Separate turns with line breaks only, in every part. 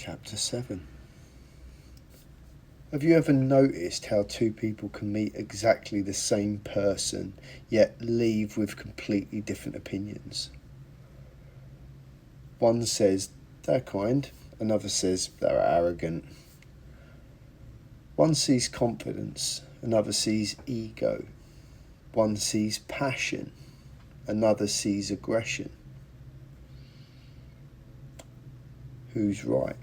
Chapter 7. Have you ever noticed how two people can meet exactly the same person, yet leave with completely different opinions? One says they're kind, another says they're arrogant. One sees confidence, another sees ego. One sees passion, another sees aggression. Who's right?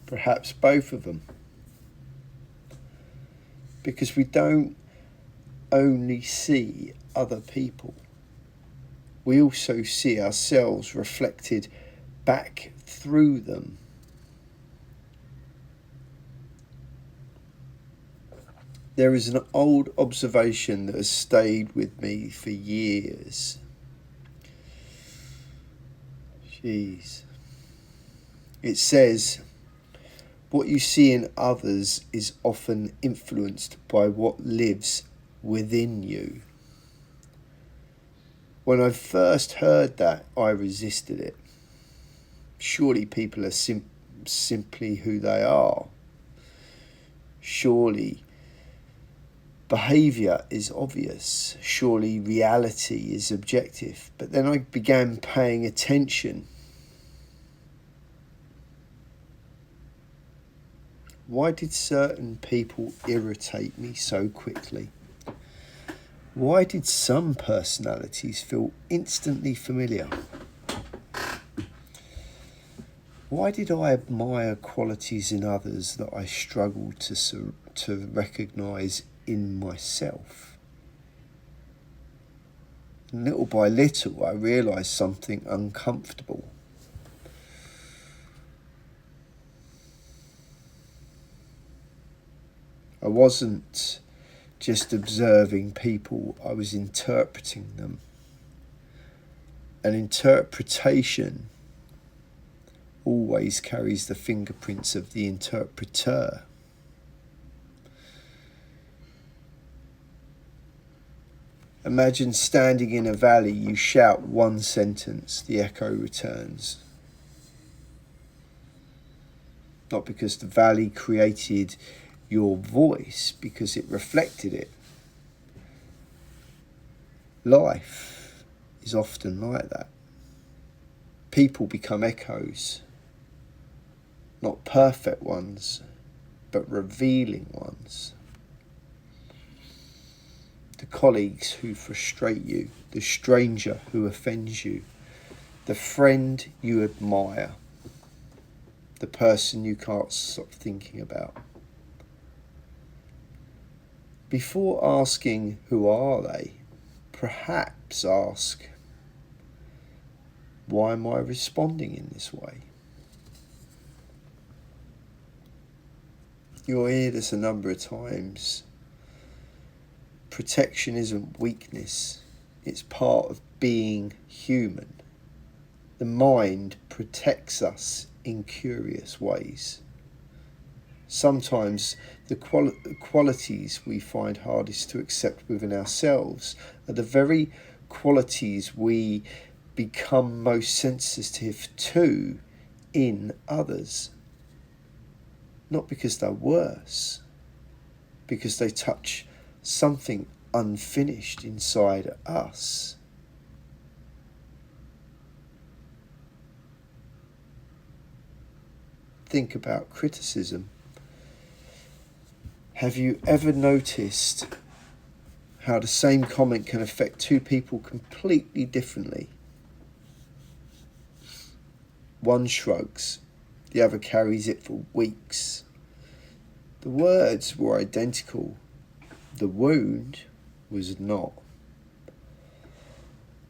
Perhaps both of them. Because we don't only see other people, we also see ourselves reflected back through them. There is an old observation that has stayed with me for years. It says, what you see in others is often influenced by what lives within you. When I first heard that, I resisted it. Surely people are simply who they are. Surely behaviour is obvious. Surely reality is objective. But then I began paying attention. Why did certain people irritate me so quickly? Why did some personalities feel instantly familiar? Why did I admire qualities in others that I struggled to recognise in myself? And little by little, I realised something uncomfortable. I wasn't just observing people, I was interpreting them. An interpretation always carries the fingerprints of the interpreter. Imagine standing in a valley, you shout one sentence, the echo returns. Not because the valley created your voice, because it reflected it. Life is often like that. People become echoes, not perfect ones, but revealing ones. The colleagues who frustrate you, the stranger who offends you, the friend you admire, the person you can't stop thinking about. Before asking who are they, perhaps ask, why am I responding in this way? You'll hear this a number of times. Protection isn't weakness, it's part of being human. The mind protects us in curious ways. Sometimes the qualities we find hardest to accept within ourselves are the very qualities we become most sensitive to in others. Not because they're worse, because they touch something unfinished inside us. Think about criticism. Have you ever noticed how the same comment can affect two people completely differently? One shrugs, the other carries it for weeks. The words were identical. The wound was not.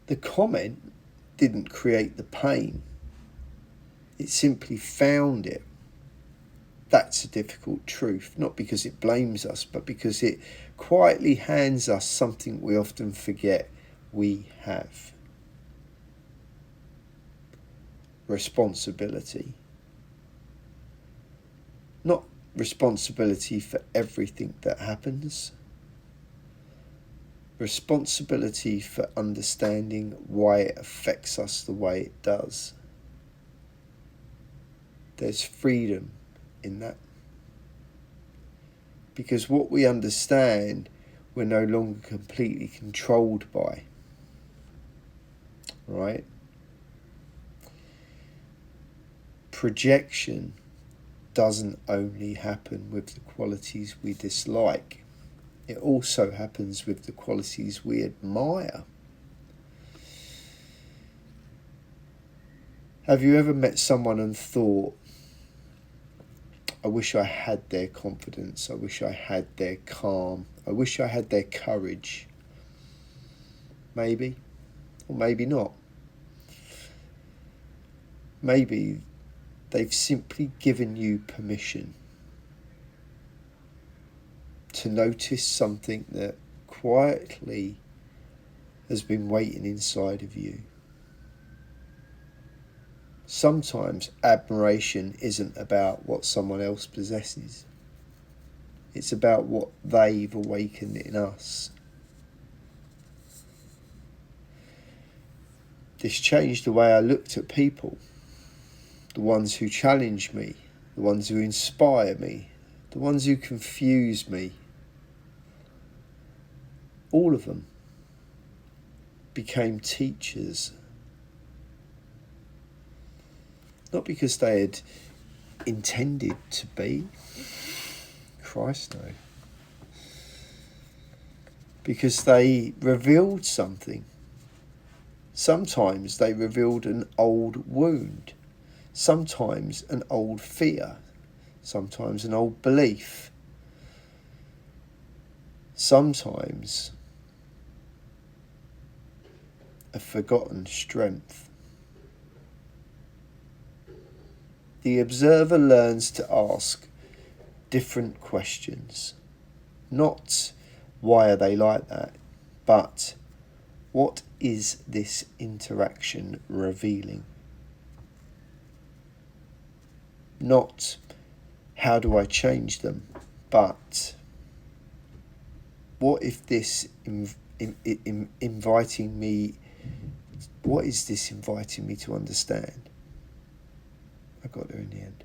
The comment didn't create the pain. It simply found it. That's a difficult truth, not because it blames us, but because it quietly hands us something we often forget we have. Responsibility. Not responsibility for everything that happens. Responsibility for understanding why it affects us the way it does. There's freedom in that. Because what we understand, we're no longer completely controlled by. Right? Projection doesn't only happen with the qualities we dislike. It also happens with the qualities we admire. Have you ever met someone and thought, I wish I had their confidence, I wish I had their calm, I wish I had their courage? Maybe, or maybe not. Maybe they've simply given you permission to notice something that quietly has been waiting inside of you. Sometimes admiration isn't about what someone else possesses. It's about what they've awakened in us. This changed the way I looked at people. The ones who challenge me, the ones who inspire me, the ones who confuse me. All of them became teachers. Not because they had intended to be. Christ, no. Because they revealed something. Sometimes they revealed an old wound. Sometimes an old fear. Sometimes an old belief. Sometimes a forgotten strength. The observer learns to ask different questions. Not why are they like that, but what is this interaction revealing? Not how do I change them, but what if this inviting me, what is this inviting me to understand? I got there in the end.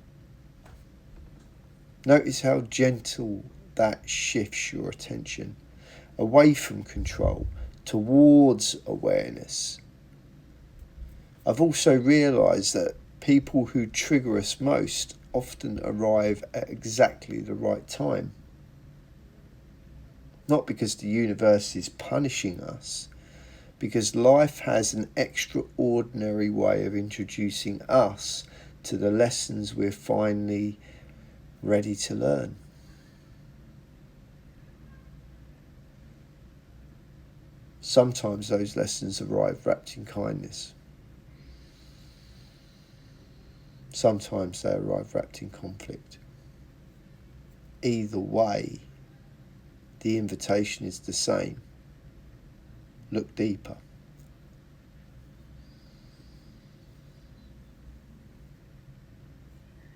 Notice how gentle that shifts your attention away from control towards awareness. I've also realised that people who trigger us most often arrive at exactly the right time. Not because the universe is punishing us, because life has an extraordinary way of introducing us to the lessons we're finally ready to learn. Sometimes those lessons arrive wrapped in kindness. Sometimes they arrive wrapped in conflict. Either way, the invitation is the same. Look deeper.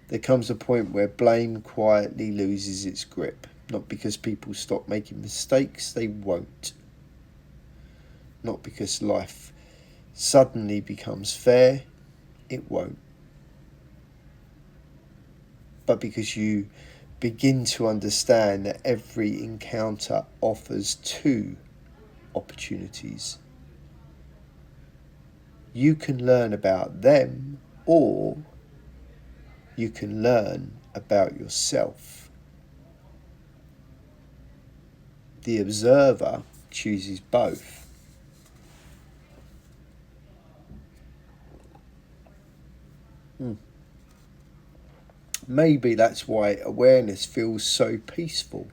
There comes a point where blame quietly loses its grip. Not because people stop making mistakes, they won't. Not because life suddenly becomes fair, it won't. But because you begin to understand that every encounter offers two opportunities. You can learn about them, or you can learn about yourself. The observer chooses both. Maybe that's why awareness feels so peaceful.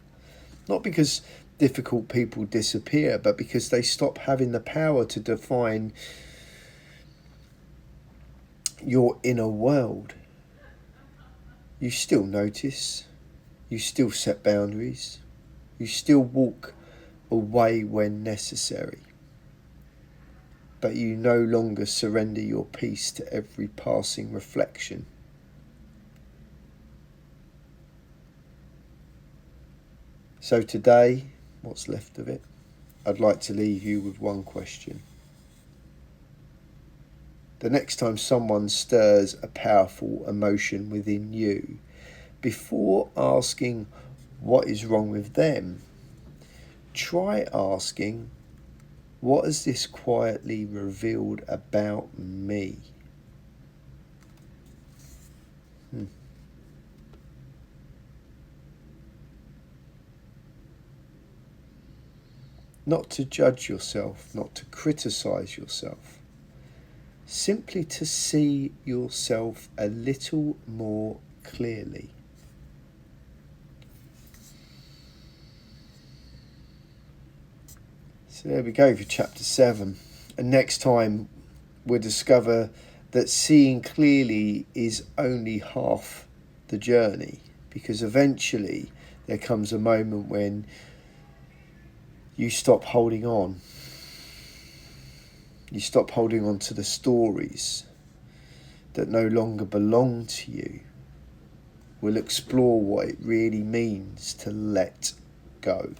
Not because difficult people disappear, but because they stop having the power to define your inner world. You still notice, you still set boundaries, you still walk away when necessary, but you no longer surrender your peace to every passing reflection. So today, what's left of it, I'd like to leave you with one question. the next time someone stirs a powerful emotion within you, before asking what is wrong with them, try asking, what has this quietly revealed about me? Not to judge yourself, not to criticize yourself, simply to see yourself a little more clearly. So there we go for chapter 7. And next time we'll discover that seeing clearly is only half the journey, because eventually there comes a moment when you stop holding on. You stop holding on to the stories that no longer belong to you. We'll explore what it really means to let go.